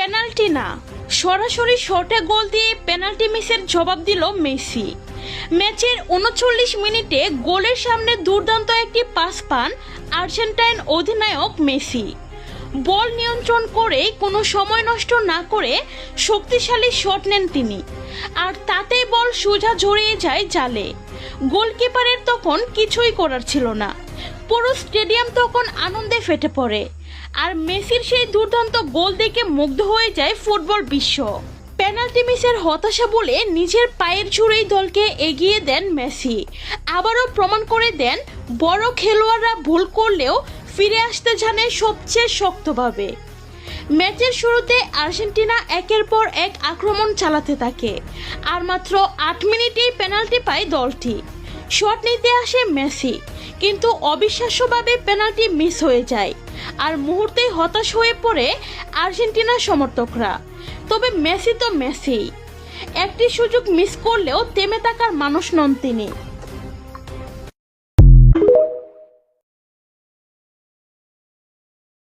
Penalty না, সরাসরি শটে গোল দিয়ে পেনাল্টি মিসের জবাব দিল মেসি। ম্যাচের ৩৯ মিনিটে গোলের সামনে দুর্দান্ত একটি পাস পান আর্জেন্টাইন অধিনায়ক মেসি। বল নিয়ন্ত্রণ করে কোনো সময় নষ্ট না করে শক্তিশালী শট নেন তিনি, আর তাতেই বল সোজা জড়িয়ে যায় জালে। গোলকিপারের তখন কিছুই করার ছিল না। পুরো স্টেডিয়াম তখন আনন্দে ফেটে পড়ে, আর মেসির সেই দুর্দান্ত গোল দেখে মুগ্ধ হয়ে যায় ফুটবল বিশ্ব। পেনাল্টি মিসের হতাশা বলে নিজের পায়ের জোরেই দলকে এগিয়ে দেন মেসি। আবারও প্রমাণ করে দেন বড় খেলোয়াড়রা ভুল করলেও ফিরে আসতে জানে সবচেয়ে শক্তভাবে। ম্যাচের শুরুতে আর্জেন্টিনা একের পর এক আক্রমণ চালাতে থাকে, আর মাত্র ৮ মিনিটেই পেনাল্টি পায় দলটি। শট নিতে আসে মেসি, কিন্তু অবিশ্বাস্যভাবে পেনাল্টি মিস হয়ে যায়, আর মুহূর্তেই হতাশ হয়ে পড়ে আর্জেন্টিনার সমর্থকরা। তবে মেসি তো মেসি, একটি সুযোগ মিস করলেও থেমে থাকার মানুষ নন তিনি।